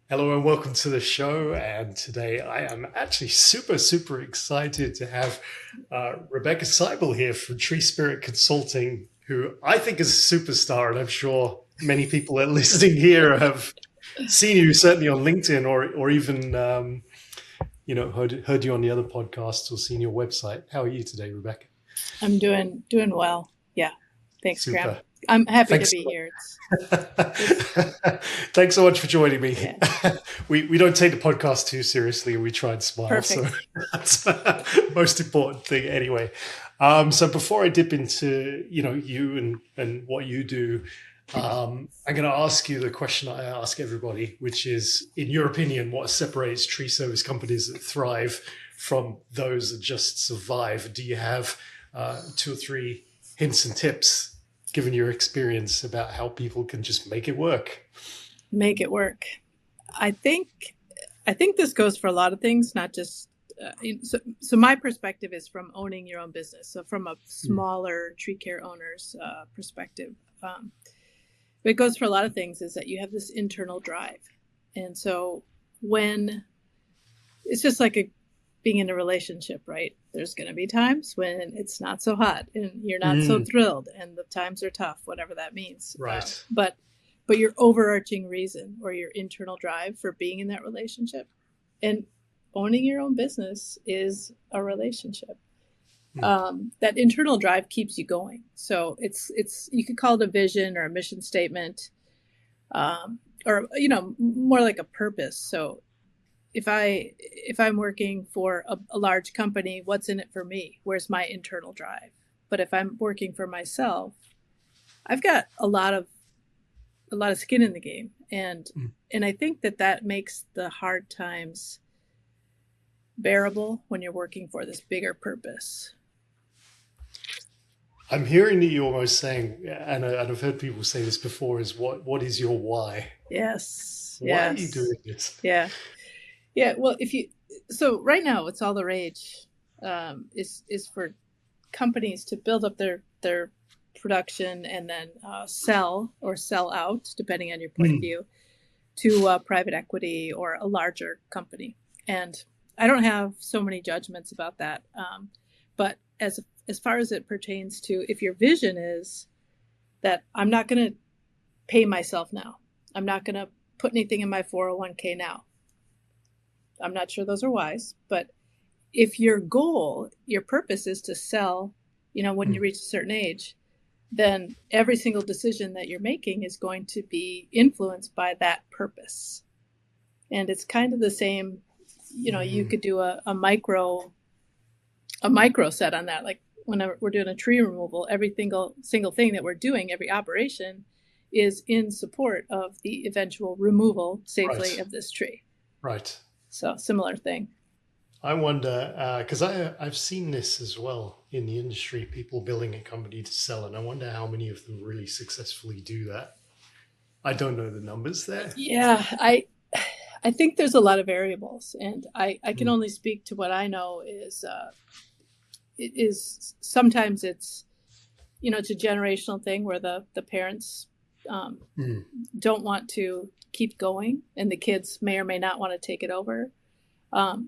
Hello and welcome to the show. And today I am actually super excited to have Rebecca Seibel here from Tree Spirit Consulting, who I think is a superstar. And I'm sure many people that are listening here have seen you certainly on LinkedIn or even, heard you on the other podcasts or seen your website. How are you today, Rebecca? I'm doing well. Yeah. Thanks, Graham. Super. I'm happy to Thanks. be here. It's Thanks so much for joining me. yeah, We don't take the podcast too seriously. We try and smile. So perfect. that's the most important thing anyway. So before I dip into, you and what you do, I'm going to ask you the question I ask everybody, which is, in your opinion, what separates tree service companies that thrive from those that just survive? Do you have two or three hints and tips, given your experience, about how people can just make it work? Make it work. I think I think this goes for a lot of things, not just so my perspective is from owning your own business. So from a Mm, smaller tree care owner's perspective, um, but it goes for a lot of things. Is that you have this internal drive, and so when it's just like being in a relationship, right? There's going to be times when it's not so hot and you're not so mm, thrilled, and the times are tough, whatever that means. right. But your overarching reason or your internal drive for being in that relationship and owning your own business is a relationship. Mm, That internal drive keeps you going. So it's you could call it a vision or a mission statement, or more like a purpose. So if I'm working for a large company, what's in it for me? Where's my internal drive? But if I'm working for myself, I've got a lot of skin in the game, and mm. and I think that makes the hard times bearable when you're working for this bigger purpose. I'm hearing that you're almost saying, and I've heard people say this before, is what is your why? Yes, Why are you yes, doing this? yeah, yeah. Well, if you so right now, it's all the rage, is for companies to build up their production and then sell or sell out, depending on your point of Mm, view, to private equity or a larger company. And I don't have so many judgments about that, but as far as it pertains to, if your vision is that I'm not going to pay myself now, I'm not going to put anything in my 401k now. I'm not sure those are wise, but if your goal, your purpose is to sell, when you mm, reach a certain age, then every single decision that you're making is going to be influenced by that purpose. And it's kind of the same, you mm. could do a micro set on that. Like whenever we're doing a tree removal, every single thing that we're doing, every operation is in support of the eventual removal safely Right, of this tree. right. So similar thing. I wonder, because I've seen this as well in the industry, people building a company to sell, and I wonder how many of them really successfully do that. I don't know the numbers there. Yeah, I think there's a lot of variables, and I can Mm, only speak to what I know is sometimes it's a generational thing where the parents um, mm, don't want to keep going, and the kids may or may not want to take it over.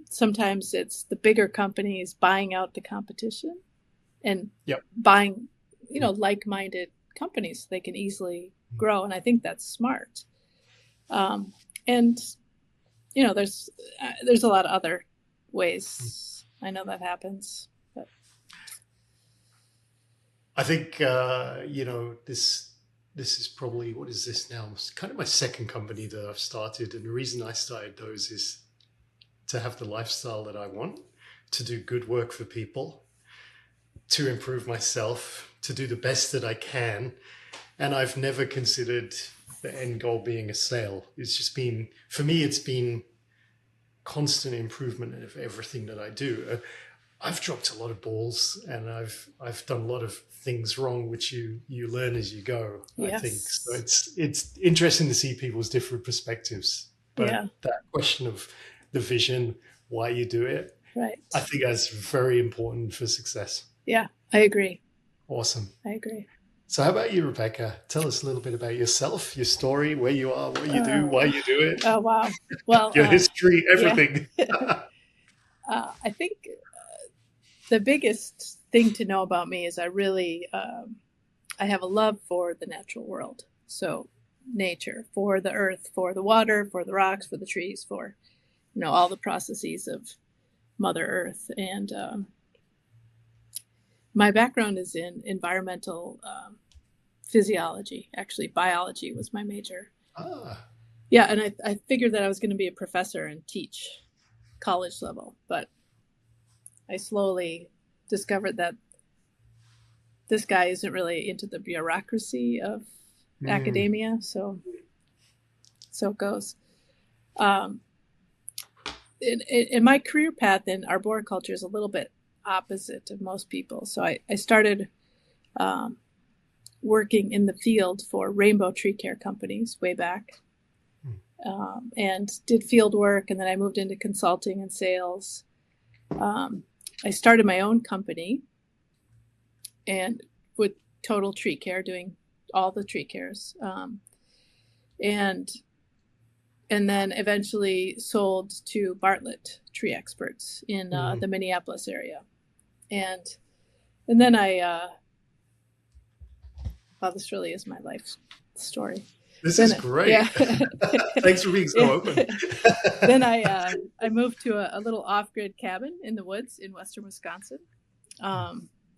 Sometimes it's the bigger companies buying out the competition and yep. buying, Mm, like-minded companies so they can easily grow, and I think that's smart. And there's a lot of other mm. ways I know that happens, but I think this is probably, what is this now? It's kind of my second company that I've started, and the reason I started those is to have the lifestyle that I want, to do good work for people, to improve myself, to do the best that I can. And I've never considered the end goal being a sale. It's just been, for me, it's been constant improvement of everything that I do. I've dropped a lot of balls, and I've done a lot of things wrong, which you learn as you go, I think. So yes, it's interesting to see people's different perspectives. yeah, But that question of the vision, why you do it, I right, think that's very important for success. yeah, I agree, Awesome. I agree. So how about you, Rebecca? Tell us a little bit about yourself, your story, where you are, what you do, why Oh, you do it, oh wow. Well, your history, yeah. everything. I think the biggest thing to know about me is I have a love for the natural world. So nature, for the earth, for the water, for the rocks, for the trees, for all the processes of Mother Earth. And my background is in environmental physiology. Actually, biology was my major. Ah, Yeah, and I figured that I was going to be a professor and teach college level, but I slowly discovered that this guy isn't really into the bureaucracy of mm, academia, so it goes. Um, in my career path in arboriculture is a little bit opposite of most people. So I started um, working in the field for rainbow tree care companies way back, mm, and did field work, and then I moved into consulting and sales. I started my own company and with total tree care, doing all the tree cares, and then eventually sold to Bartlett Tree Experts in mm. the Minneapolis area, and then well, this really is my life story. This is Then great. yeah, Thanks for being so yeah. open. Then I moved to a little off-grid cabin in the woods in western Wisconsin.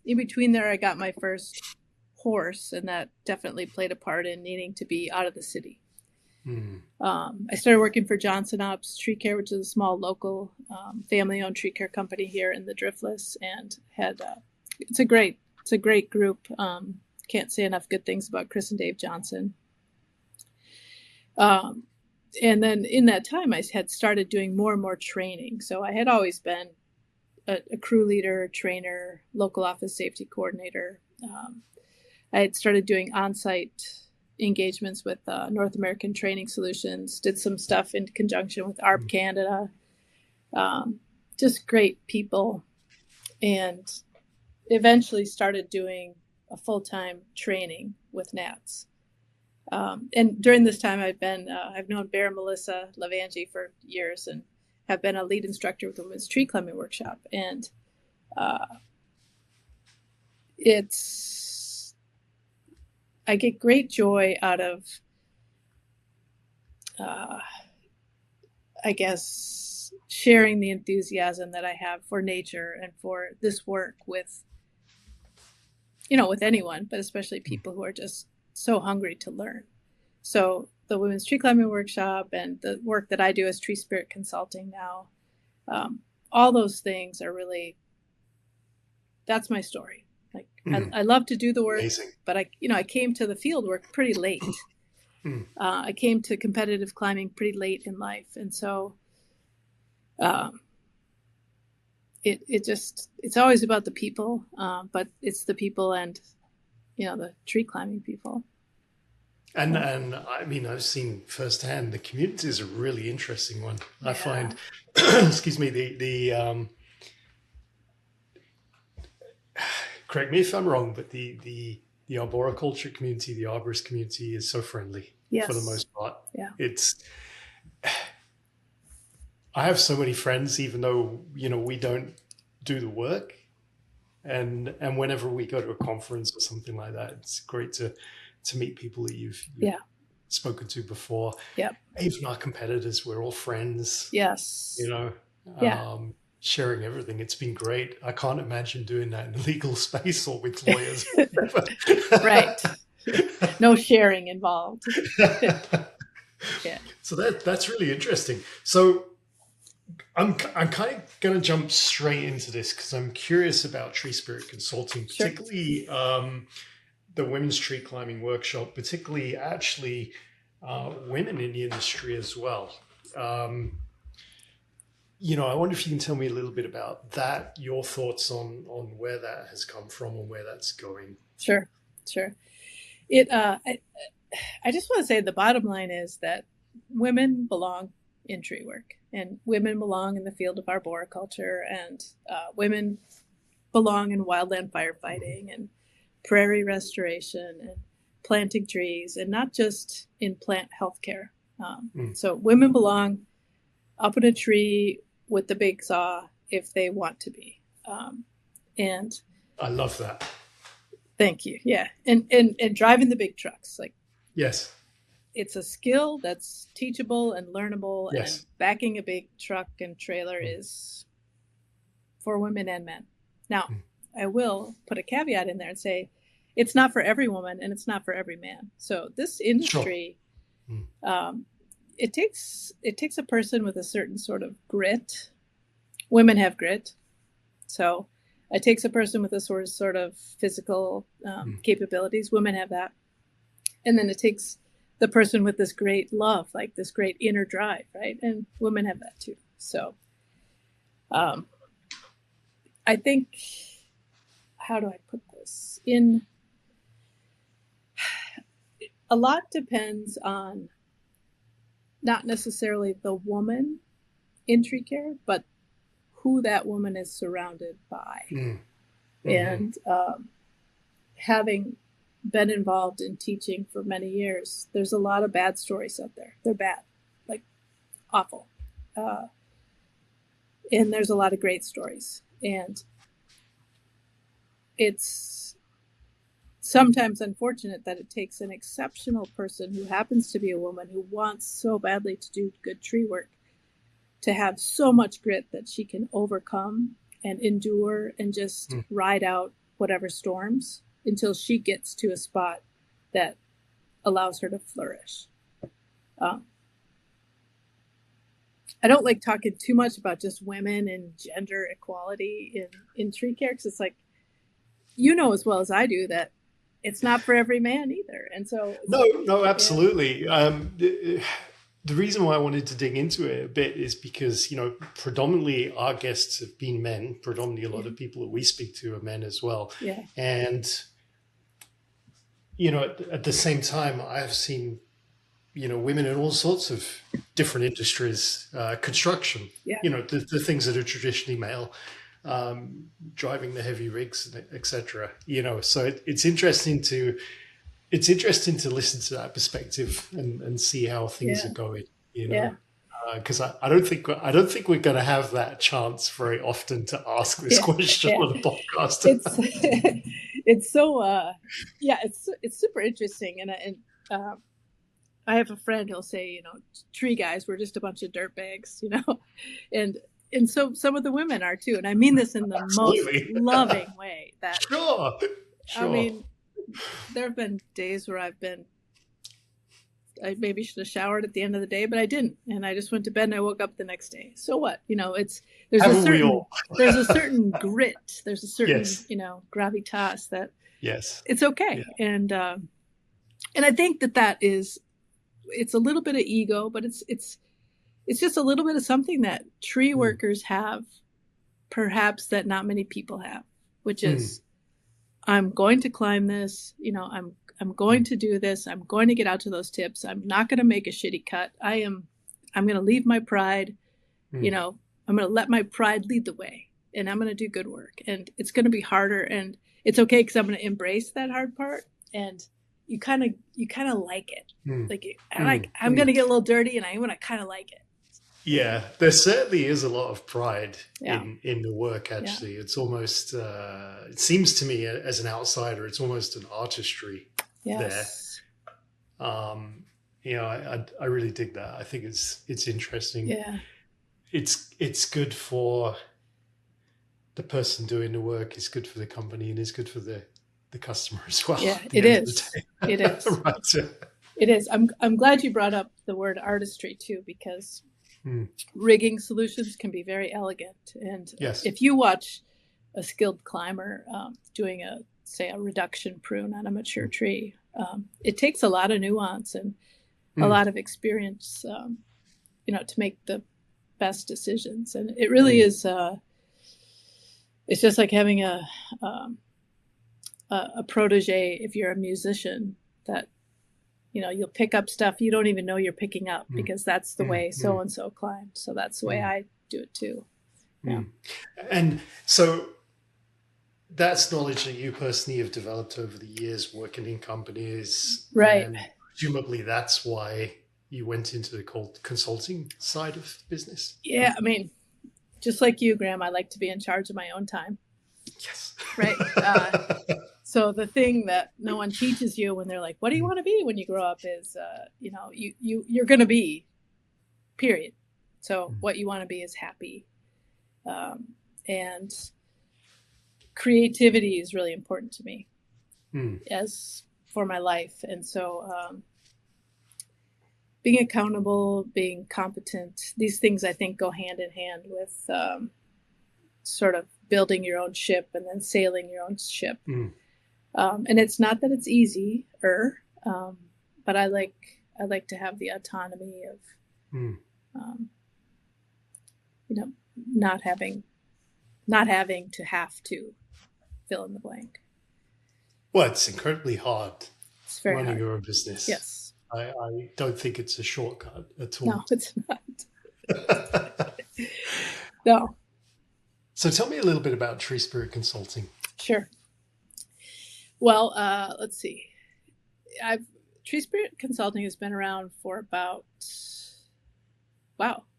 In between there, I got my first horse, and that definitely played a part in needing to be out of the city. Mm, I started working for Johnson Ops Tree Care, which is a small local family-owned tree care company here in the Driftless, and had it's a great group. Can't say enough good things about Chris and Dave Johnson. And then in that time, I had started doing more and more training. So I had always been a crew leader, trainer, local office safety coordinator. I had started doing on-site engagements with North American Training Solutions, did some stuff in conjunction with ARP mm, Canada, just great people, and eventually started doing a full-time training with NATS. And during this time, I've known Bear and Melissa Lavangi for years, and have been a lead instructor with the Women's Tree Climbing Workshop. And I get great joy out of, I guess, sharing the enthusiasm that I have for nature and for this work with anyone, but especially people who are just so hungry to learn. So the Women's Tree Climbing Workshop and the work that I do as Tree Spirit Consulting now, all those things are really, that's my story. Like mm. I love to do the work, Amazing. but I came to the field work pretty late. Mm. I came to competitive climbing pretty late in life, and so it's always about the people, but it's the people and the tree climbing people. And I mean, I've seen firsthand the community is a really interesting one. I find, excuse me, the correct me if I'm wrong, but the arboriculture community, the arborist community is so friendly for the Yes. most part. Yeah. I have so many friends, even though we don't do the work, and whenever we go to a conference or something like that, it's great to meet people that you've Yeah. spoken to before. Yep. Even our competitors, we're all friends. Yes. Yeah. Sharing everything. It's been great. I can't imagine doing that in a legal space or with lawyers. Right. No sharing involved. Yeah. So that's really interesting. So I'm kind of going to jump straight into this because I'm curious about Tree Spirit Consulting, particularly the Women's Tree Climbing Workshop, particularly actually women in the industry as well. I wonder if you can tell me a little bit about that, your thoughts on where that has come from and where that's going. Sure. I just want to say the bottom line is that women belong in tree work, and women belong in the field of arboriculture, and women belong in wildland firefighting, and prairie restoration and planting trees, and not just in plant healthcare. So women belong up in a tree with the big saw if they want to be. And I love that. thank you. Yeah. And driving the big trucks, like, yes, it's a skill that's teachable and learnable. yes, and backing a big truck and trailer is for women and men. Now, I will put a caveat in there and say it's not for every woman and it's not for every man. So this industry, it takes a person with a certain sort of grit. Women have grit. So it takes a person with a sort of physical capabilities. Women have that. And then it takes the person with this great love, like this great inner drive, right? And women have that too. So I think, how do I put this? A lot depends on not necessarily the woman in tree care, but who that woman is surrounded by. And having been involved in teaching for many years, there's a lot of bad stories out there. They're bad, like awful. And there's a lot of great stories. And it's sometimes unfortunate that it takes an exceptional person who happens to be a woman who wants so badly to do good tree work to have so much grit that she can overcome and endure and just ride out whatever storms until she gets to a spot that allows her to flourish. I don't like talking too much about just women and gender equality in tree care, because it's like, you know as well as I do that it's not for every man either. And so no, absolutely. The reason why I wanted to dig into it a bit is because, predominantly our guests have been men. Predominantly a lot of people that we speak to are men as well. Yeah. And, at the same time, I've seen, women in all sorts of different industries, construction, the things that are traditionally male, driving the heavy rigs, etc. So it's interesting to listen to that perspective and see how things are going. Because I don't think we're going to have that chance very often to ask this question on a podcast. It's so it's super interesting, and I have a friend who'll say, tree guys, we're just a bunch of dirt bags, and so some of the women are too, and I mean this in the Absolutely. most loving way. That sure. I mean, there have been days where I maybe should have showered at the end of the day, but I didn't, and I just went to bed and I woke up the next day. So what? There's a certain grit, there's a certain gravitas that it's okay, and I think that it's a little bit of ego, but it's just a little bit of something that tree workers have, perhaps that not many people have, which is, I'm going to climb this, I'm going to do this. I'm going to get out to those tips. I'm not going to make a shitty cut. I'm going to leave my pride, I'm going to let my pride lead the way, and I'm going to do good work, and it's going to be harder, and it's okay, because I'm going to embrace that hard part. And you kind of like it. I'm going to get a little dirty, and I'm going to kind of like it. Yeah, there certainly is a lot of pride in the work, actually. It's almost, it seems to me as an outsider, it's almost an artistry there. I really dig that. I think it's interesting. Yeah. It's good for the person doing the work, it's good for the company, and it's good for the customer as well. Yeah, it is. It is. Right. It is. I'm glad you brought up the word artistry too, because rigging solutions can be very elegant. And if you watch a skilled climber doing a reduction prune on a mature tree, it takes a lot of nuance and a lot of experience, to make the best decisions. And it really is, it's just like having a protege if you're a musician, that you'll pick up stuff you don't even know you're picking up, because that's the way so-and-so climbed. So that's the way I do it too. Yeah. And so that's knowledge that you personally have developed over the years working in companies, Right. and presumably that's why you went into the consulting side of business. Yeah. I mean, just like you, Graham, I like to be in charge of my own time. Yes. Right. So the thing that no one teaches you when they're like, "What do you want to be when you grow up?" is, you're going to be. Period. So what you want to be is happy, and creativity is really important to me as for my life. And so being accountable, being competent, these things I think go hand in hand with sort of building your own ship and then sailing your own ship. And it's not that it's easy, but I like to have the autonomy of, not having to have to fill in the blank. Well, it's incredibly hard It's very running hard. your own business. Yes. I don't think it's a shortcut at all. No, it's not. No. So tell me a little bit about Tree Spirit Consulting. Sure. Well, let's see. Tree Spirit Consulting has been around for about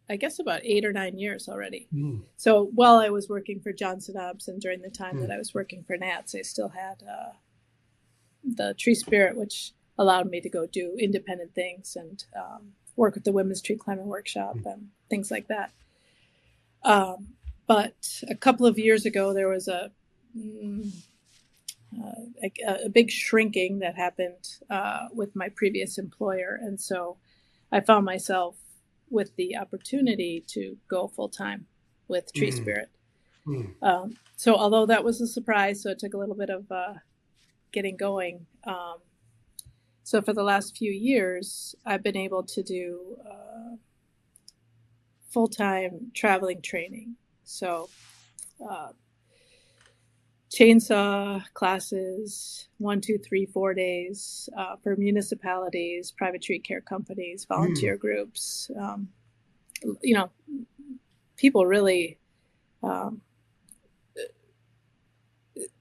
8 or 9 years already. So while I was working for Johnson Hobson during the time that I was working for Nats, I still had the Tree Spirit, which allowed me to go do independent things and work with the Women's Tree Climbing Workshop and things like that. But a couple of years ago, there was a big shrinking that happened with my previous employer. And so I found myself with the opportunity to go full-time with Tree Spirit. So although that was a surprise, so it took a little bit of getting going. So for the last few years, I've been able to do full-time traveling training. So chainsaw classes, 1, 2, 3, 4 days for municipalities, private tree care companies, volunteer groups. People really,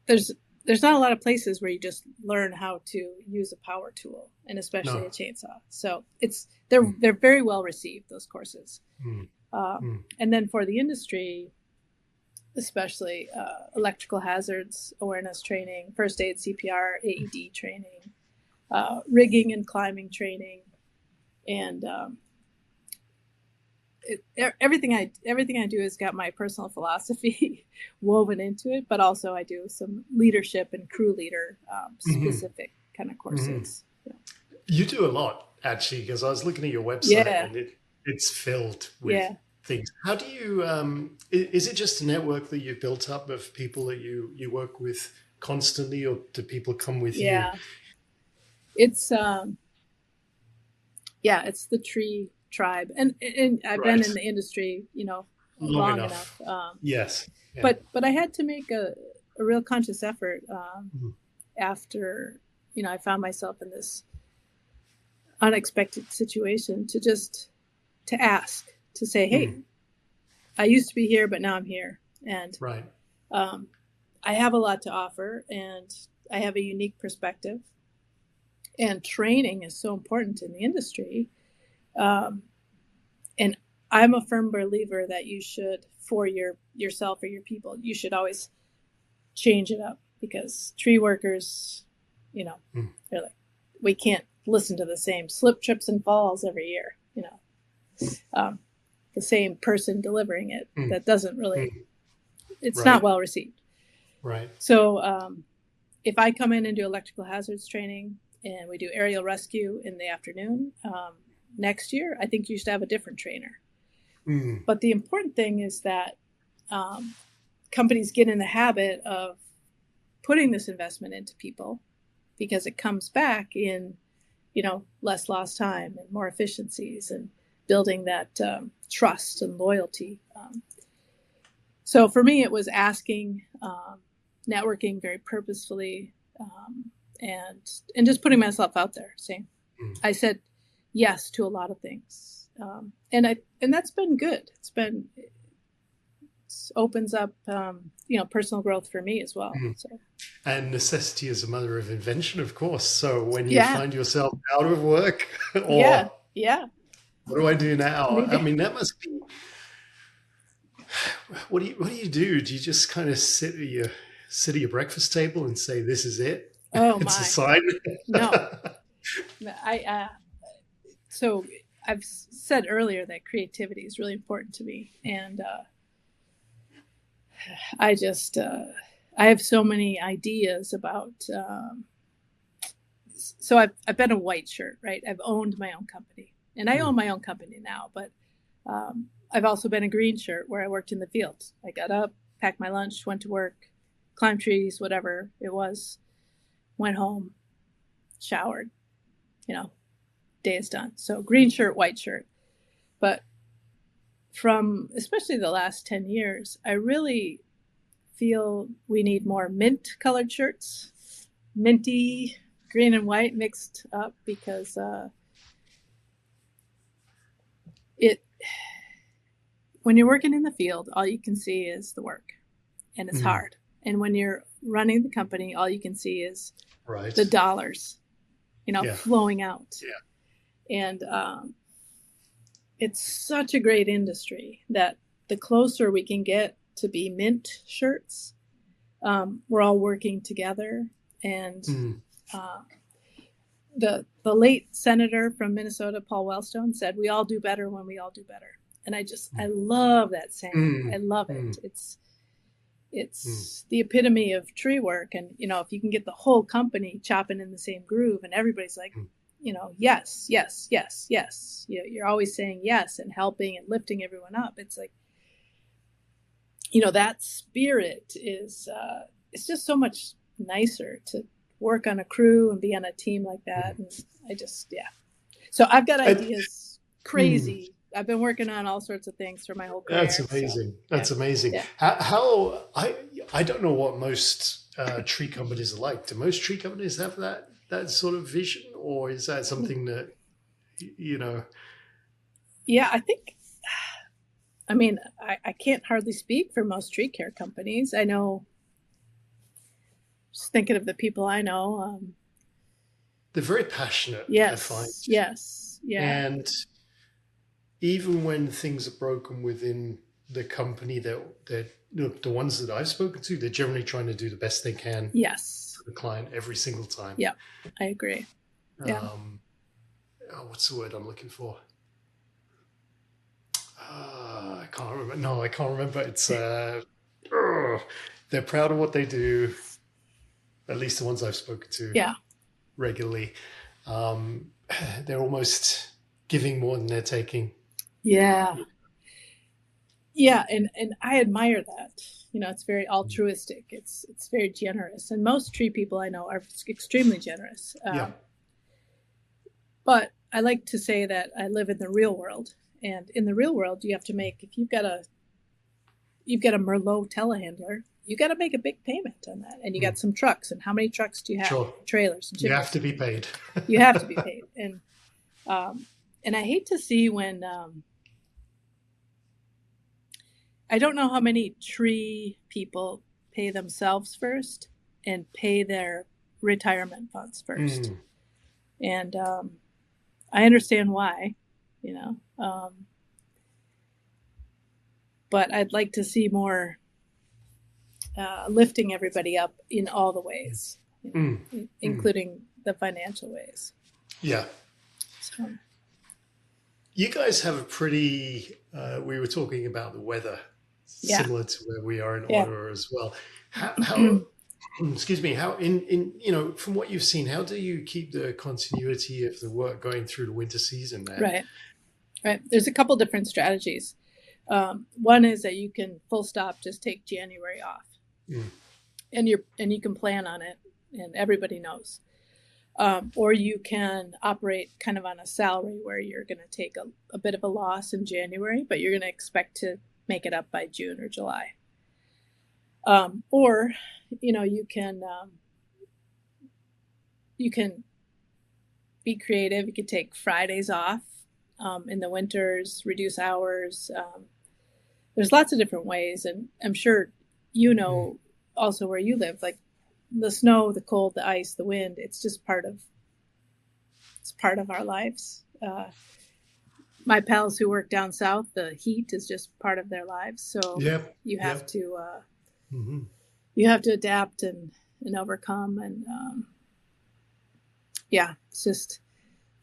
there's not a lot of places where you just learn how to use a power tool, and especially a chainsaw. So they're very well received, those courses. And then for the industry, especially electrical hazards awareness training, first aid, CPR, AED training, rigging and climbing training, and everything I do has got my personal philosophy woven into it, but also I do some leadership and crew leader specific kind of courses. You do a lot, actually, because I was looking at your website and it's filled with things. How do you, is it just a network that you've built up of people that you work with constantly, or do people come with you? It's, it's the tree tribe. And I've been in the industry, long enough. Yes. Yeah. But I had to make a real conscious effort after, I found myself in this unexpected situation to ask, to say, hey, I used to be here, but now I'm here. And I have a lot to offer, and I have a unique perspective. And training is so important in the industry. And I'm a firm believer that you should, for yourself or your people, you should always change it up, because tree workers, they're like, we can't listen to the same slip, trips, and falls every year, the same person delivering it. That doesn't really, it's not well received. Right. So if I come in and do electrical hazards training and we do aerial rescue in the afternoon, next year, I think you should have a different trainer. But the important thing is that companies get in the habit of putting this investment into people, because it comes back in, less lost time and more efficiencies and building that trust and loyalty. So for me, it was asking, networking very purposefully, and just putting myself out there, saying, I said yes to a lot of things. And that's been good. opens up, personal growth for me as well. Mhm. So And necessity is a mother of invention, of course. So when you yeah, find yourself out of work, yeah, or yeah. what do I do now? I Maybe. mean, that must be. What do you do? Do you just kind of sit at your breakfast table and say, "This is it. Oh It's a my, sign." no. So I've said earlier that creativity is really important to me, and I just I have so many ideas about. So I've been a white shirt, right? I've owned my own company, and I own my own company now. But I've also been a green shirt where I worked in the field. I got up, packed my lunch, went to work, climbed trees, whatever it was, went home, showered. Day is done. So green shirt, white shirt. But from especially the last 10 years, I really feel we need more mint colored shirts, minty green and white mixed up, because it when you're working in the field, all you can see is the work, and it's hard. And when you're running the company, all you can see is Right. the dollars, Yeah. flowing out. Yeah. And it's such a great industry that the closer we can get to be mint shirts, we're all working together. And the late senator from Minnesota, Paul Wellstone, said, "We all do better when we all do better." And I love that saying. I love it. It's the epitome of tree work. And, if you can get the whole company chopping in the same groove, and everybody's like, yes, yes, yes, yes. You're always saying yes and helping and lifting everyone up. It's like, that spirit is, it's just so much nicer to work on a crew and be on a team like that. And So I've got ideas, crazy. I've been working on all sorts of things for my whole career. That's amazing. That's amazing. Yeah. How I don't know what most tree companies are like. Do most tree companies have that sort of vision, or is that something that Yeah, I think. I mean, I can't hardly speak for most tree care companies. I know. Just thinking of the people I know. They're very passionate. Yes. I find. Yes. Yeah. And even when things are broken within the company, that the ones that I've spoken to, they're generally trying to do the best they can. Yes. For the client every single time. Yeah, I agree. Yeah. What's the word I'm looking for? I can't remember. No, I can't remember. It's they're proud of what they do. At least the ones I've spoken to. Yeah. Regularly, they're almost giving more than they're taking. Yeah. Yeah, and I admire that. It's very altruistic. It's very generous, and most tree people I know are extremely generous. Yeah. But I like to say that I live in the real world, and in the real world, you have to make, if you've got a Merlot telehandler, you got to make a big payment on that, and you got some trucks, and how many trucks do you have? Sure. Trailers. And you have to be paid. You have to be paid, and I hate to see when. I don't know how many tree people pay themselves first and pay their retirement funds first. And I understand why, but I'd like to see more lifting everybody up in all the ways, including the financial ways. Yeah. So. You guys have a pretty, we were talking about the weather. Similar to where we are in Ottawa as well. How excuse me, how in from what you've seen, how do you keep the continuity of the work going through the winter season there? Right. There's a couple different strategies. One is that you can full stop, just take January off, and you can plan on it, and everybody knows. Or you can operate kind of on a salary where you're going to take a bit of a loss in January, but you're going to expect to make it up by June or July. Or, you can be creative. You can take Fridays off in the winters, reduce hours. there's lots of different ways, and I'm sure also where you live, like the snow, the cold, the ice, the wind. It's just part of our lives. My pals who work down south, the heat is just part of their lives. So you have to you have to adapt and overcome, and it's just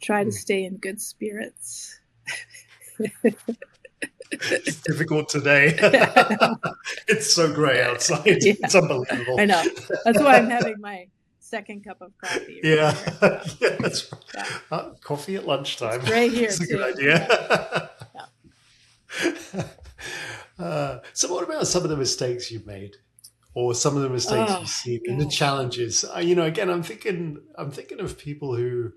try to stay in good spirits. It's difficult today. It's so gray outside. Yeah. It's unbelievable. I know. That's why I'm having my second cup of coffee. Yeah, that's right. Yeah. Coffee at lunchtime. It's gray here. It's a too. Good idea. Yeah. So what about some of the mistakes you've made, or some of the mistakes you've seen, and the challenges? Again, I'm thinking of people who,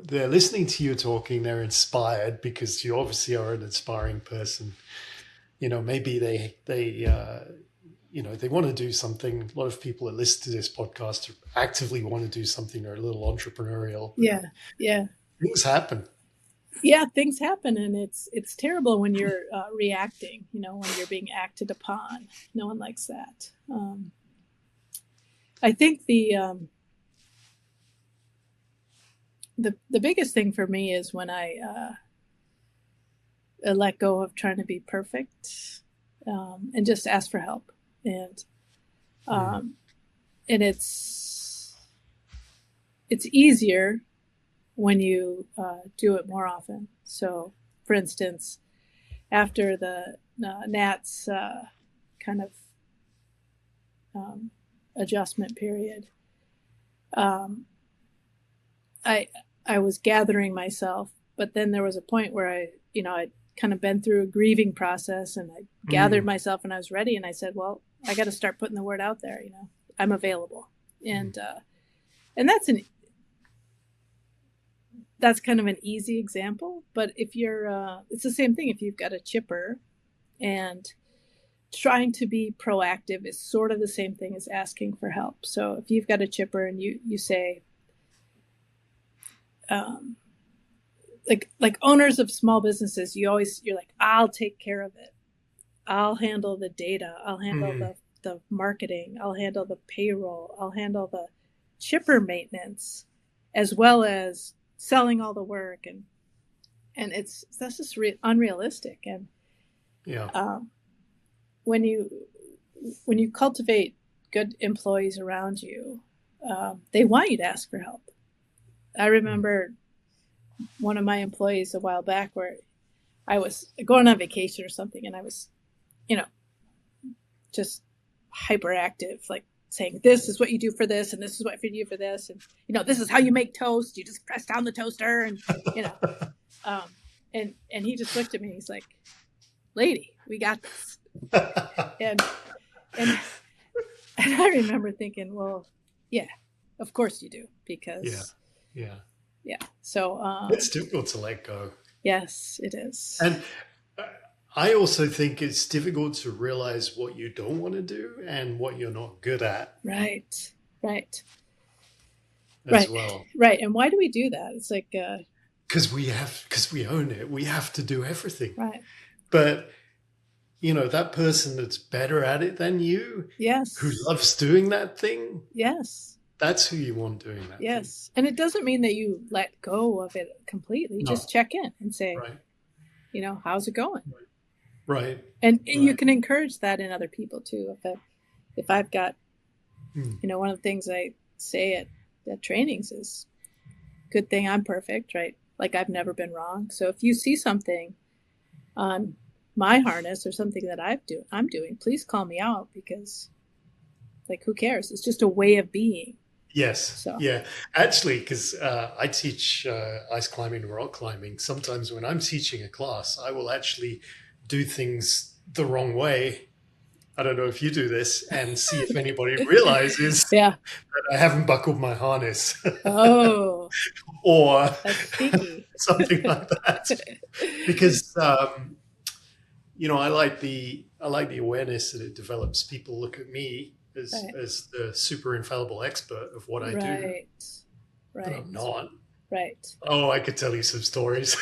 they're listening to you talking. They're inspired because you obviously are an inspiring person. Maybe they want to do something. A lot of people that listen to this podcast actively want to do something. They're a little entrepreneurial. Yeah. Things happen. Yeah, things happen, and it's terrible when you're reacting. When you're being acted upon. No one likes that. I think the biggest thing for me is when I let go of trying to be perfect, and just ask for help. And it's easier when you do it more often. So, for instance, after the Nats kind of adjustment period, I was gathering myself, but then there was a point where I'd kind of been through a grieving process, and I gathered myself, and I was ready, and I said, well, I got to start putting the word out there. I'm available. And that's kind of an easy example, but if you're, it's the same thing. If you've got a chipper, and trying to be proactive is sort of the same thing as asking for help. So if you've got a chipper and you say, like owners of small businesses, you're like, I'll take care of it. I'll handle the data. I'll handle the marketing. I'll handle the payroll. I'll handle the chipper maintenance, as well as selling all the work. And that's just unrealistic. And when you cultivate good employees around you, they want you to ask for help. I remember one of my employees a while back where I was going on vacation or something, and I was, just hyperactive, like saying, this is what you do for this, and this is what you do for this, and this is how you make toast. You just press down the toaster, and and he just looked at me. And he's like, "Lady, we got this." and I remember thinking, well, yeah, of course you do, because yeah. So it's difficult to let go. Yes, it is. And I also think it's difficult to realize what you don't want to do and what you're not good at. Right. As well. Right. And why do we do that? It's like because we own it. We have to do everything. Right. But that person that's better at it than you, yes, who loves doing that thing, yes, that's who you want doing that. Yes. Thing. And it doesn't mean that you let go of it completely. No. Just check in and say, how's it going? Right. And you can encourage that in other people too. If I've got, one of the things I say at trainings is, good thing I'm perfect, right? Like I've never been wrong. So if you see something on my harness or something that I'm doing, please call me out, because who cares? It's just a way of being. Yes. So. Yeah. Actually, because I teach ice climbing and rock climbing. Sometimes when I'm teaching a class, I will actually do things the wrong way. I don't know if you do this, and see if anybody realizes that I haven't buckled my harness. Oh. Or something like that. Because I like the awareness that it develops. People look at me as the super infallible expert of what I do. Right. But I'm not. Right. Oh, I could tell you some stories.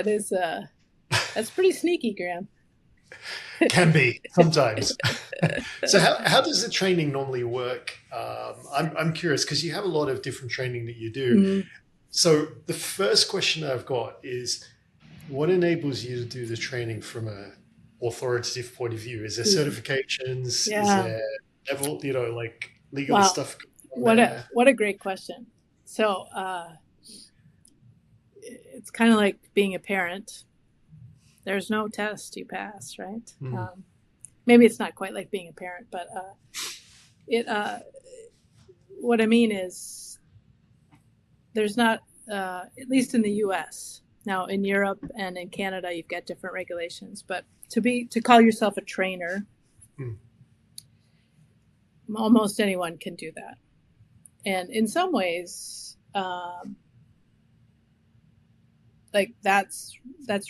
That is that's pretty sneaky, Graham. Can be sometimes. So how does the training normally work? I'm curious because you have a lot of different training that you do. Mm. So the first question I've got is, what enables you to do the training from a authoritative point of view? Is there certifications? Yeah. Is there level, like legal Wow. stuff going on there? What a great question. So it's kind of like being a parent. There's no test you pass, right? Maybe it's not quite like being a parent, but what I mean is there's not, at least in the U.S. Now in Europe and in Canada, you've got different regulations. But to call yourself a trainer, almost anyone can do that. And in some ways, like that's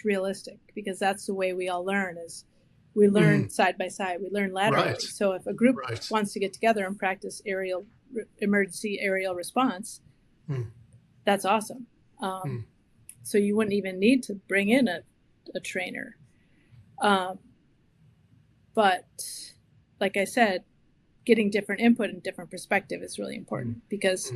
realistic, because that's the way we all learn. Is we learn side by side, we learn laterally. Right. So if a group wants to get together and practice emergency aerial response, that's awesome. So you wouldn't even need to bring in a trainer. But like I said, getting different input and different perspective is really important, because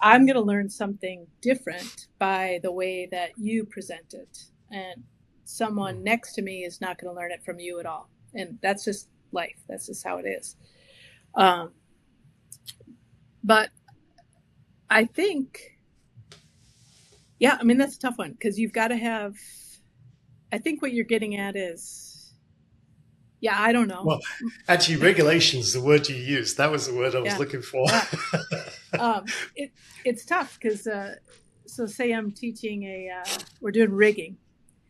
I'm going to learn something different by the way that you present it. And someone next to me is not going to learn it from you at all. And that's just life. That's just how it is. But I think, that's a tough one, because you've got to have, I think what you're getting at is, I don't know. Well, actually, regulations, the word you used, that was the word I was looking for. It's tough because, so say I'm teaching we're doing rigging,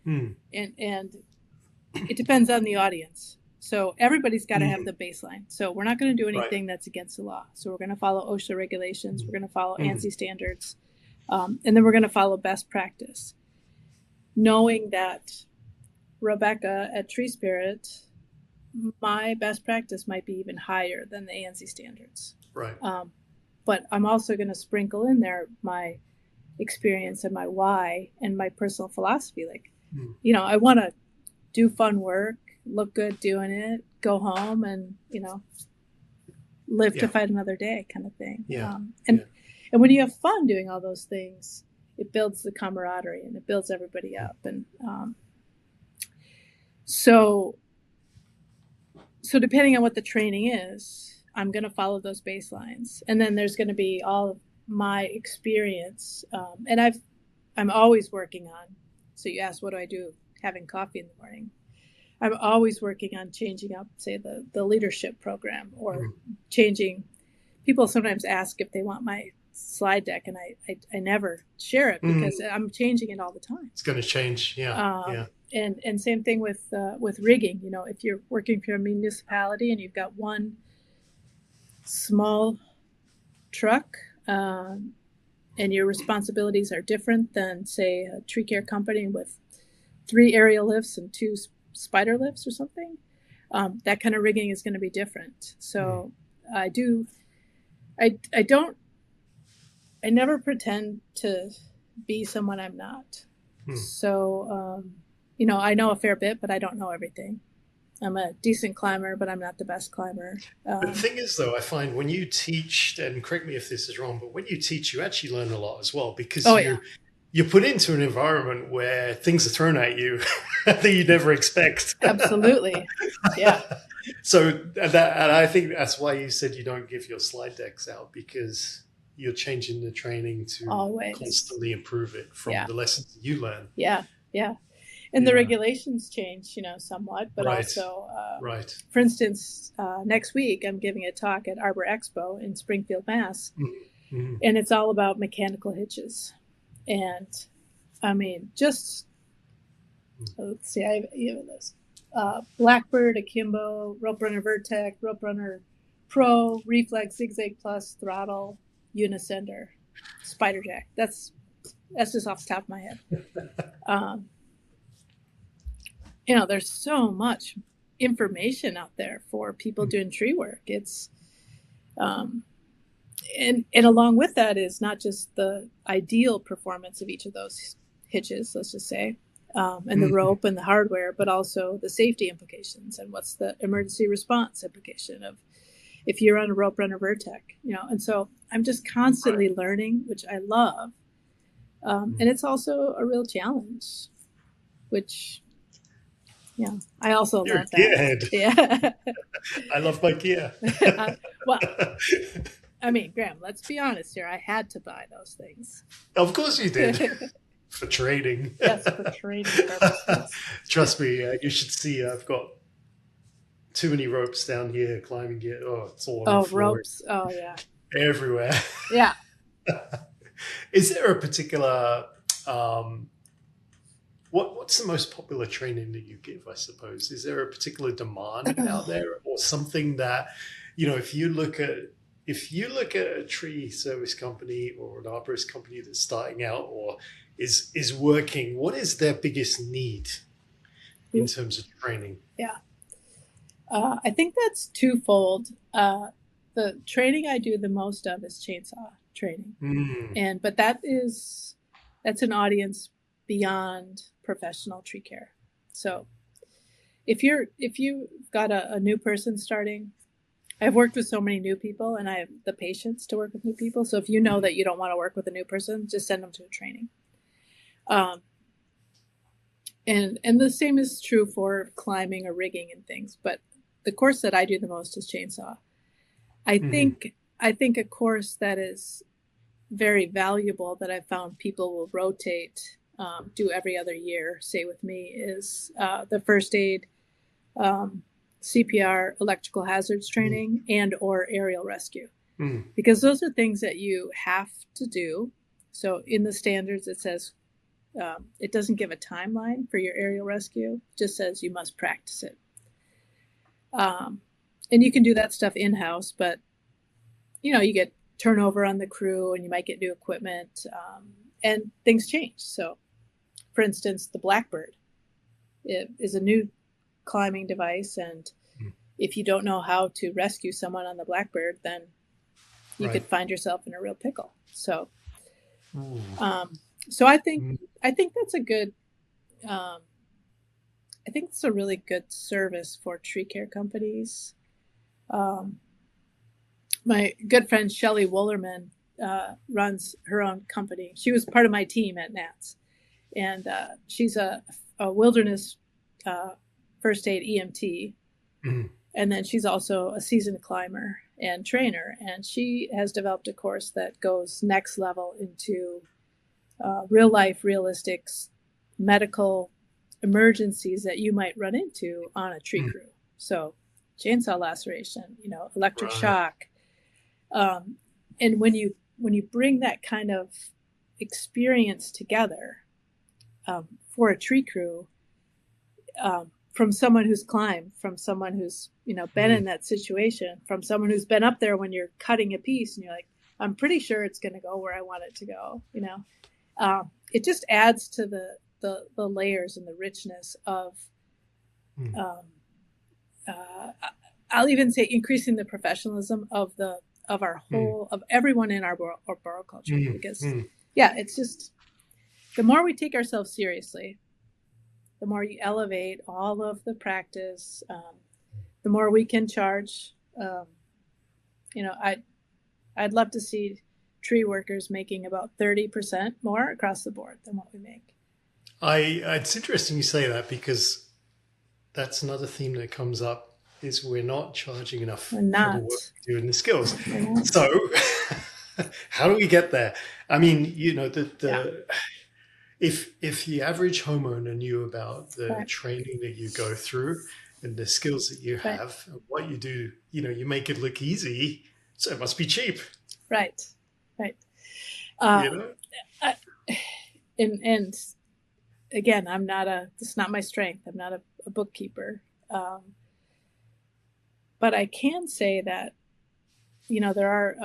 and it depends on the audience. So everybody's got to have the baseline. So we're not going to do anything that's against the law. So we're going to follow OSHA regulations. We're going to follow ANSI standards, and then we're going to follow best practice, knowing that Rebecca at Tree Spirit, my best practice might be even higher than the ANSI standards. Right. But I'm also going to sprinkle in there my experience and my why and my personal philosophy. Like, I want to do fun work, look good doing it, go home and, live to fight another day kind of thing. Yeah. And when you have fun doing all those things, it builds the camaraderie and it builds everybody up. And so depending on what the training is, I'm going to follow those baselines. And then there's going to be all of my experience. And I'm always working on, so you asked, what do I do having coffee in the morning? I'm always working on changing up, say, the leadership program, or changing. People sometimes ask if they want my slide deck, and I never share it because I'm changing it all the time. It's going to change. Yeah. And same thing with rigging. If you're working for a municipality and you've got one small truck, and your responsibilities are different than, say, a tree care company with 3 aerial lifts and 2 spider lifts or something, that kind of rigging is going to be different. So I never pretend to be someone I'm not. So, I know a fair bit, but I don't know everything. I'm a decent climber, but I'm not the best climber. But the thing is, though, I find when you teach, and correct me if this is wrong, but when you teach, you actually learn a lot as well, because you're put into an environment where things are thrown at you that you never expect. Absolutely. Yeah. So, and I think that's why you said you don't give your slide decks out, because you're changing the training to constantly improve it from the lessons you learn. Yeah. Yeah. And the regulations change, somewhat, but also, for instance, next week I'm giving a talk at Arbor Expo in Springfield, Mass. And it's all about mechanical hitches. And let's see, I have even this Blackbird, Akimbo, Rope Runner Vertec, Rope Runner Pro, Reflex, Zigzag Plus, Throttle, Unisender, Spider Jack. That's just off the top of my head. There's so much information out there for people doing tree work. It's, and along with that is not just the ideal performance of each of those hitches, let's just say, and the rope and the hardware, but also the safety implications and what's the emergency response implication of if you're on a rope runner Vertec, And so I'm just constantly learning, which I love. And it's also a real challenge, which, I also You're love a that. gearhead. Yeah. I love my gear. Well, I mean, Graham, let's be honest here. I had to buy those things. Of course you did. For trading. Yes, for trading purposes. Trust me, you should see I've got too many ropes down here, climbing gear. Oh, it's all on the floor. Ropes. Oh, yeah. Everywhere. Yeah. Is there a particular what's the most popular training that you give, I suppose? Is there a particular demand out there, or something that, if you look at a tree service company or an arborist company that's starting out or is working, what is their biggest need in terms of training? Yeah. I think that's twofold. The training I do the most of is chainsaw training. But that's an audience beyond professional tree care. So if you've got a new person starting, I've worked with so many new people and I have the patience to work with new people. So if you know that you don't want to work with a new person, just send them to a training. And the same is true for climbing or rigging and things. But the course that I do the most is chainsaw. I think a course that is very valuable that I've found people will rotate, do every other year, say with me, is the first aid, CPR, electrical hazards training, and or aerial rescue. Because those are things that you have to do. So in the standards, it says, it doesn't give a timeline for your aerial rescue, it just says you must practice it. And you can do that stuff in-house, but you get turnover on the crew and you might get new equipment, and things change. So for instance, the Blackbird is a new climbing device, and if you don't know how to rescue someone on the Blackbird, then you could find yourself in a real pickle. So so I think that's a good I think it's a really good service for tree care companies. My good friend Shelley Woolerman runs her own company. She was part of my team at NATS, and she's a wilderness first aid EMT, and then she's also a seasoned climber and trainer, and she has developed a course that goes next level into real life, realistic medical emergencies that you might run into on a tree crew. So chainsaw laceration, electric shock. And when you bring that kind of experience together for a tree crew, from someone who's climbed, from someone who's been in that situation, from someone who's been up there when you're cutting a piece and you're like, I'm pretty sure it's going to go where I want it to go. It just adds to the layers and the richness of, I'll even say increasing the professionalism of our whole, of everyone in our arboriculture. Because it's just, the more we take ourselves seriously, the more you elevate all of the practice, the more we can charge. I'd love to see tree workers making about 30% more across the board than what we make. It's interesting you say that, because that's another theme that comes up, is we're not charging enough for the work we do and the skills. So how do we get there? I mean, if the average homeowner knew about the training that you go through and the skills that you have and what you do, you make it look easy, so it must be cheap. Right. And again, it's not my strength. I'm not a bookkeeper. But I can say that, there are,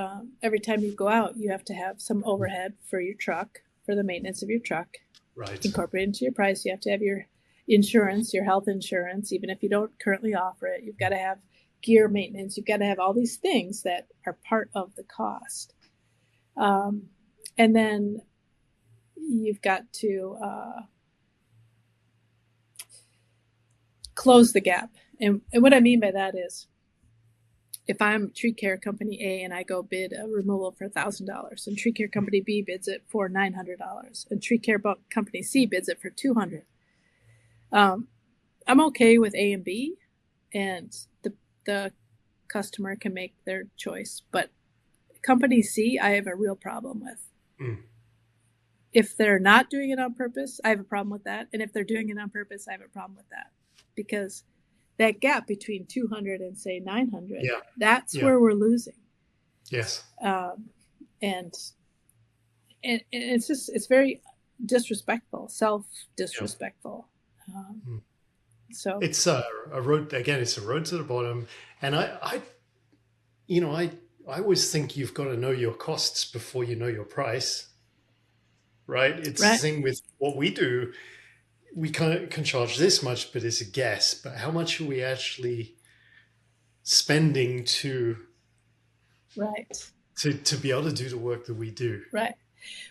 every time you go out, you have to have some overhead for your truck, for the maintenance of your truck. Right. Incorporated into your price. You have to have your insurance, your health insurance, even if you don't currently offer it. You've got to have gear maintenance. You've got to have all these things that are part of the cost. And then you've got to close the gap. And what I mean by that is, if I'm tree care company A and I go bid a removal for $1,000, and tree care company B bids it for $900, and tree care company C bids it for $200, I'm okay with A and B, and the customer can make their choice. But company C, I have a real problem with. If they're not doing it on purpose, I have a problem with that. And if they're doing it on purpose, I have a problem with that. Because that gap between 200 and say 900, that's where we're losing. Yes. And it's just, it's very disrespectful, self-disrespectful. So it's a road, again, it's a road to the bottom. And I always think you've got to know your costs before you know your price, right? It's the thing with what we do. We can charge this much, but it's a guess. But how much are we actually spending to be able to do the work that we do? Right.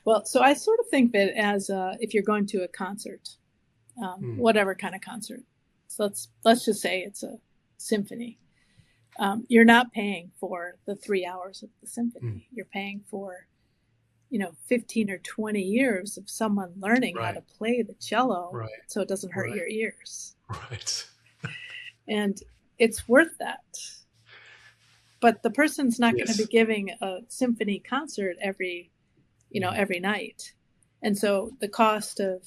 Well, so I sort of think that as if you're going to a concert, whatever kind of concert, so let's just say it's a symphony. You're not paying for the 3 hours of the symphony. You're paying for 15 or 20 years of someone learning how to play the cello so it doesn't hurt your ears. Right. And it's worth that. But the person's not going to be giving a symphony concert every night. And so the cost of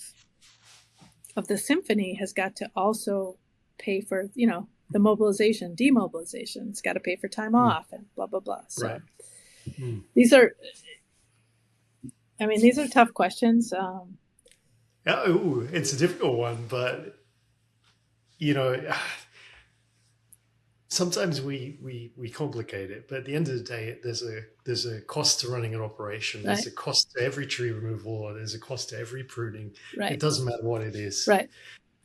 the symphony has got to also pay for, the mobilization, demobilization. It's got to pay for time off and blah, blah, blah. So these are tough questions. It's a difficult one, but sometimes we complicate it. But at the end of the day, there's a cost to running an operation. There's a cost to every tree removal, or there's a cost to every pruning. It doesn't matter what it is.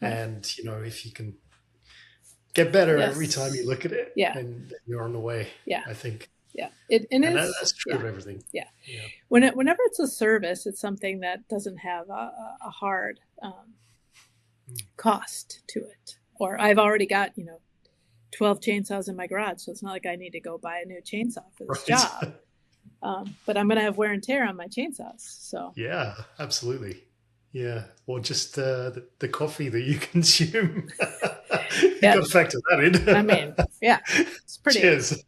And if you can get better every time you look at it, and you're on the way. I think. Yeah, that's true of everything. Yeah. Whenever it's a service, it's something that doesn't have a hard cost to it. Or I've already got 12 chainsaws in my garage, so it's not like I need to go buy a new chainsaw for this job. But I'm going to have wear and tear on my chainsaws. So yeah, absolutely. Yeah, or just the coffee that you consume. You got to factor that in. I mean, it's pretty. Cheers.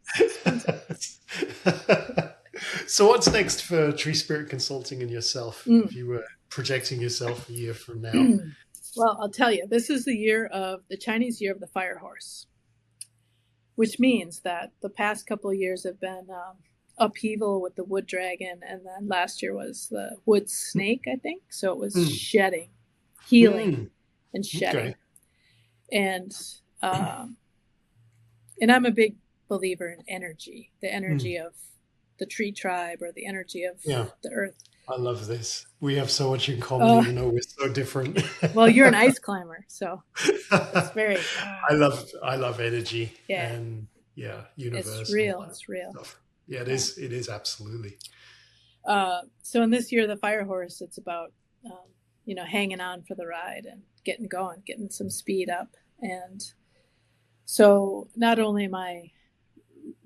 So what's next for Tree Spirit Consulting and yourself? If you were projecting yourself a year from now? Well, I'll tell you, this is the Chinese year of the fire horse, which means that the past couple of years have been upheaval with the wood dragon, and then last year was the wood snake, I think. So it was shedding, healing, and shedding. And I'm a big believer in energy, the energy of the tree tribe, or the energy of the earth. I love this. We have so much in common, even though we're so different. Well, you're an ice climber, so it's very. I love energy. Yeah. And universe. It's real. It's real. Stuff. Yeah, it is. It is absolutely. So in this year, the fire horse, it's about hanging on for the ride and getting going, getting some speed up. And so not only am I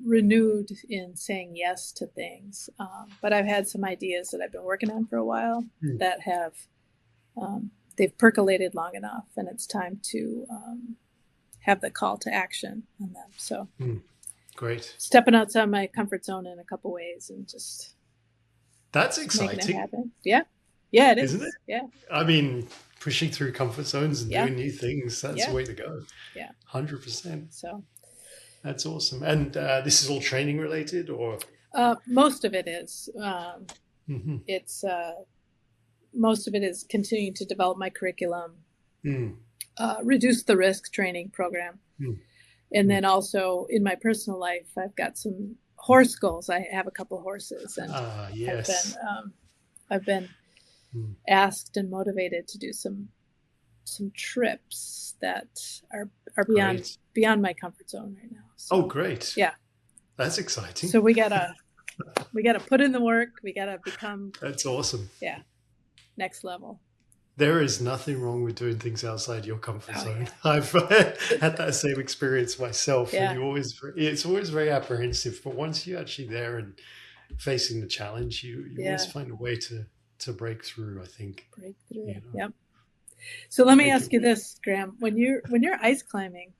renewed in saying yes to things, but I've had some ideas that I've been working on for a while that have they've percolated long enough, and it's time to have the call to action on them. So great, stepping outside my comfort zone in a couple ways and just that's exciting. Making it happen. Yeah, it is, isn't it? Yeah, I mean, pushing through comfort zones and doing new things—that's the way to go. Yeah, 100%. So. That's awesome. And this is all training related, or? Most of it is. It's most of it is continuing to develop my curriculum, reduce the risk training program, and then also in my personal life, I've got some horse goals. I have a couple of horses, and yes, I've been asked and motivated to do some some trips that are Great. beyond my comfort zone right now. Oh, So great. yeah, That's exciting. so we gotta put in the work. We gotta become That's awesome. next level. There is nothing wrong with doing things outside your comfort Oh zone. yeah, I've had that same experience myself, and yeah, it's always very apprehensive. But once you're actually there and facing the challenge, you always yeah. find a way to break through. I think, Breakthrough. you know, Yep. So let me make ask it you work. this, Graham: when you're ice climbing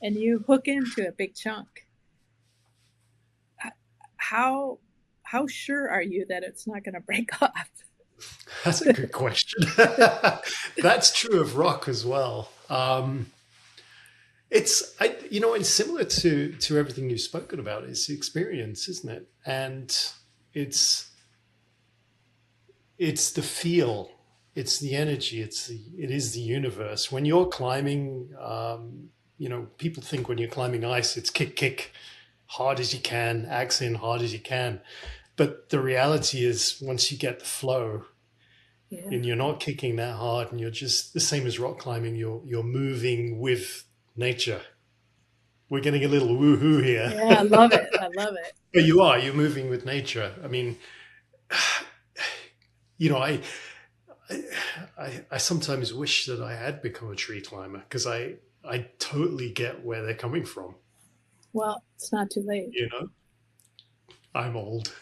and you hook into a big chunk, how sure are you that it's not going to break off? That's a good question. That's true of rock as well. It's similar to everything you've spoken about. It's the experience, isn't it? And it's it's the feel, it's the energy, it is the universe. When you're climbing, people think when you're climbing ice, it's kick, kick, hard as you can, axe in hard as you can. But the reality is, once you get the flow, Yeah. and you're not kicking that hard, and you're just the same as rock climbing, you're moving with nature. We're getting a little woohoo here. Yeah, I love it. I love it. But you're moving with nature. I mean, you know, I sometimes wish that I had become a tree climber, because I totally get where they're coming from. Well, it's not too late. You know, I'm old.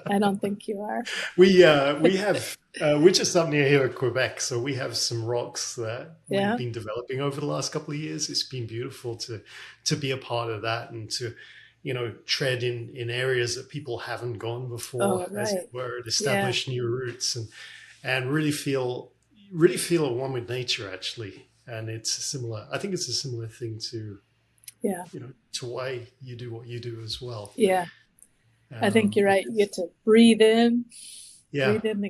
I don't think you are. We have we're just up near here in Quebec, so we have some rocks that we've Yeah. been developing over the last couple of years. It's been beautiful to be a part of that, and to tread in areas that people haven't gone before, Oh, as it right. were, and Yeah. establish new routes, and really feel at one with nature, actually. And it's similar. I think it's a similar thing to Yeah. to why you do what you do as well. Yeah. I think you're right. You Because get to breathe in yeah, yeah. the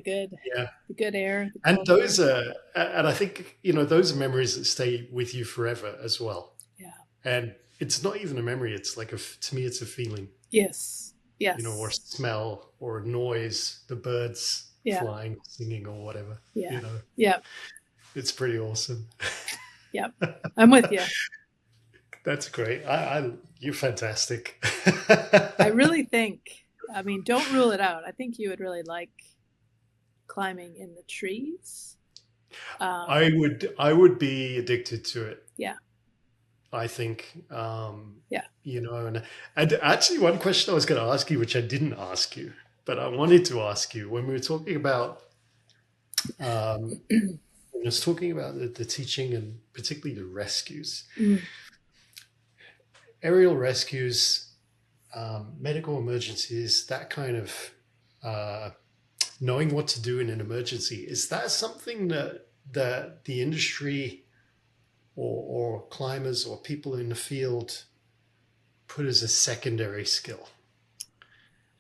good air, the And cold air. those are, and I think, those are memories that stay with you forever as well. Yeah. And it's not even a memory. It's like to me, it's a feeling, Yes. or a Yes. smell, or a noise, the birds Yeah. flying, singing, or whatever. Yeah. Yeah. It's pretty awesome. Yeah. I'm with you. That's great. You're fantastic. I really think, I mean, don't rule it out. I think you would really like climbing in the trees. I would be addicted to it. Yeah. I think, Yeah. and actually, one question I was going to ask you, which I didn't ask you, but I wanted to ask you, when we were talking about, when I was talking about the teaching, and particularly the rescues, Mm. aerial rescues, medical emergencies, that kind of knowing what to do in an emergency, is that something that the industry, or climbers, or people in the field put as a secondary skill?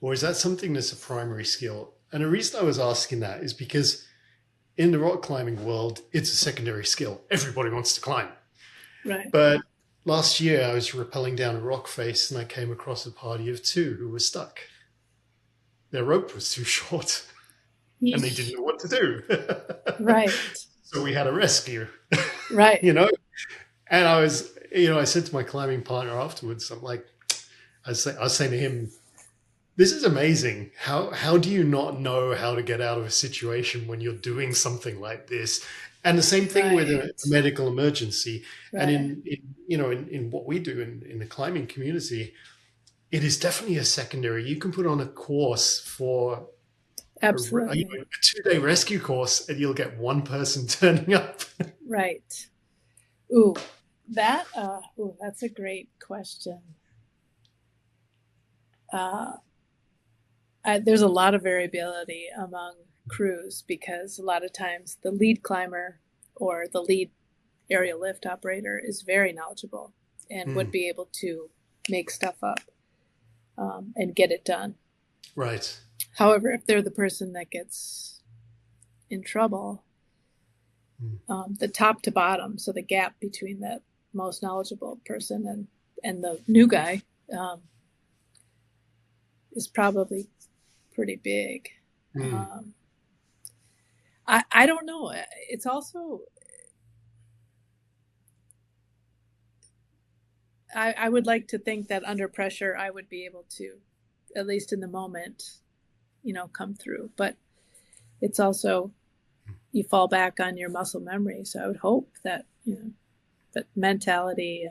Or is that something that's a primary skill? And the reason I was asking that is because in the rock climbing world, it's a secondary skill. Everybody wants to climb. Right. But last year, I was rappelling down a rock face, and I came across a party of two who were stuck. Their rope was too short, and they didn't know what to do. Right. So we had a rescue. Right. And I said to my climbing partner afterwards, I'm like, I was saying to him, this is amazing. How do you not know how to get out of a situation when you're doing something like this? And the same thing with a Right. medical emergency. And Right. in what we do in the climbing community, it is definitely a secondary. You can put on a course for a Absolutely. 2-day rescue course, and you'll get one person turning up. Right. Ooh, that's a great question. There's a lot of variability among crews, because a lot of times the lead climber or the lead aerial lift operator is very knowledgeable and would be able to make stuff up and get it done. Right. However, if they're the person that gets in trouble, the top to bottom, so the gap between that most knowledgeable person and the new guy, is probably pretty big. I don't know. It's also, I would like to think that under pressure, I would be able to, at least in the moment, come through. But it's also, you fall back on your muscle memory. So I would hope that, that mentality.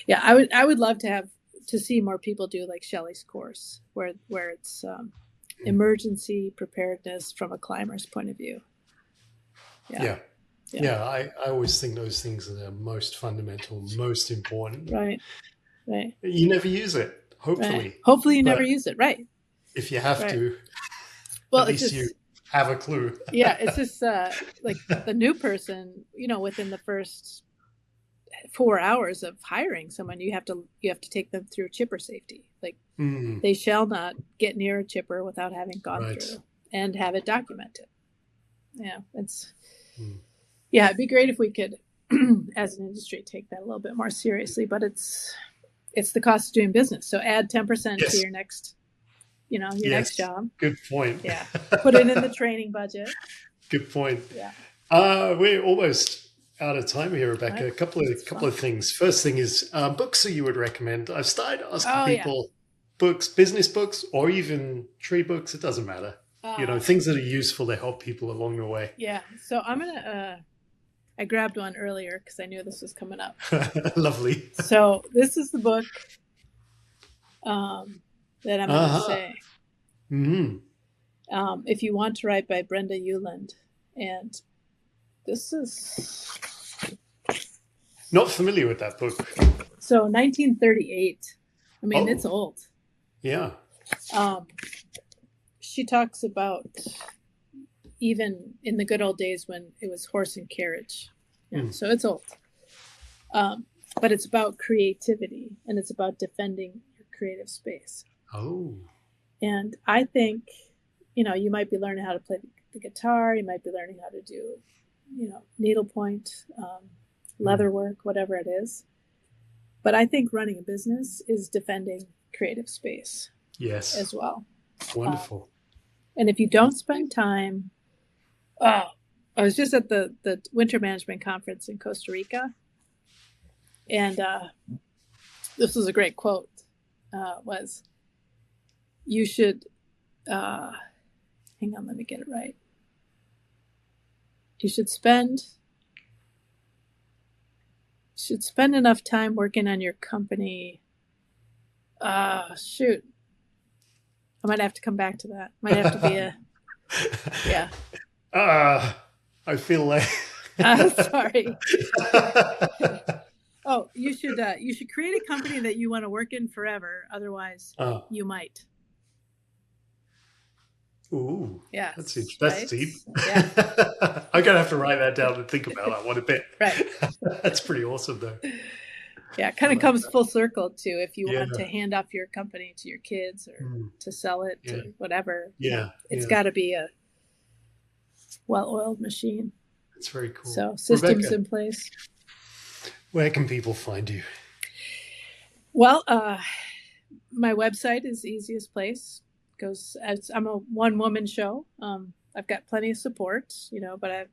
Yeah, I would love to see more people do like Shelley's course, where it's emergency preparedness from a climber's point of view. Yeah. I always think those things are the most fundamental, most important. Right. You never use it, hopefully. Right. Hopefully you never use it, right? If you have to, well, at least you have a clue. Yeah, it's just like the new person, within the first 4 hours of hiring someone, you have to take them through chipper safety. Like they shall not get near a chipper without having gone through and have it documented. Yeah, yeah, it'd be great if we could, as an industry, take that a little bit more seriously. But it's the cost of doing business. So add 10% to your next, next job. Good point. Yeah, put it in the training budget. Good point. Yeah. We're almost out of time here, Rebecca. A couple of things. First thing is books that you would recommend. I've started asking people books, business books, or even tree books. It doesn't matter. Things that are useful to help people along the way. Yeah. So I'm gonna. I grabbed one earlier because I knew this was coming up. Lovely. So this is the book that I'm going to say. Mm-hmm. If You Want to Write, by Brenda Euland. And this is... Not familiar with that book. So 1938. I mean, it's old. Yeah. She talks about even in the good old days when it was horse and carriage. Yeah, so it's old. But it's about creativity, and it's about defending your creative space. Oh. And I think, you might be learning how to play the guitar. You might be learning how to do, needlepoint, leather work, whatever it is. But I think running a business is defending creative space. Yes. As well. Wonderful. And if you don't spend time... I was just at the Winter Management Conference in Costa Rica, and this was a great quote. Was, you should, hang on, let me get it right. You should spend enough time working on your company. Shoot. I might have to come back to that. Might have to be a, yeah. I feel like. Sorry. Oh, you should create a company that you want to work in forever. Otherwise, you might. Ooh. Yeah. That's deep. Yeah. I'm gonna have to write that down and think about that one a bit. Right. That's pretty awesome, though. Yeah, it kind of comes full circle to if you want to hand off your company to your kids or to sell it or whatever. Yeah. It's got to be a well-oiled machine. That's very cool. So systems Rebecca, in place. Where can people find you? Well, my website is the easiest place. I'm a one-woman show. I've got plenty of support, but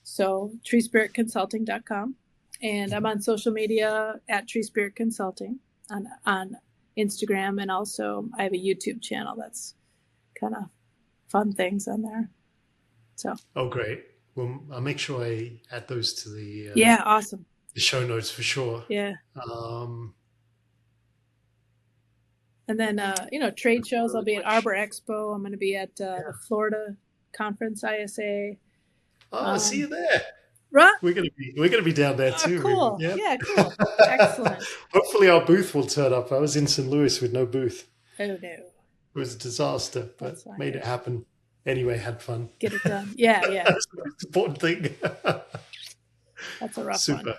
so treespiritconsulting.com, and I'm on social media at Tree Spirit Consulting on Instagram, and also I have a YouTube channel that's kind of fun things on there. So. Oh, great. Well, I'll make sure I add those to the awesome. The show notes for sure. Yeah. And then trade shows. I'll be at Arbor Expo. I'm going to be at the Florida Conference, ISA. See you there. Right. We're gonna be down there too. Cool. Yeah, cool. Excellent. Hopefully our booth will turn up. I was in St. Louis with no booth. Oh no. It was a disaster, but made it happen. Anyway, had fun. Get it done. Yeah. That's the most important thing. That's a rough one.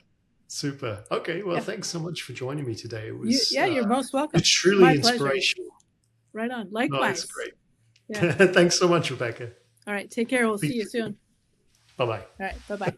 Super. Okay, well, thanks so much for joining me today. It was you're most welcome. It's truly inspirational. Right on. Likewise. No, that's great. Yeah. Thanks so much, Rebecca. All right, take care. We'll see you soon. Bye-bye. All right, bye-bye.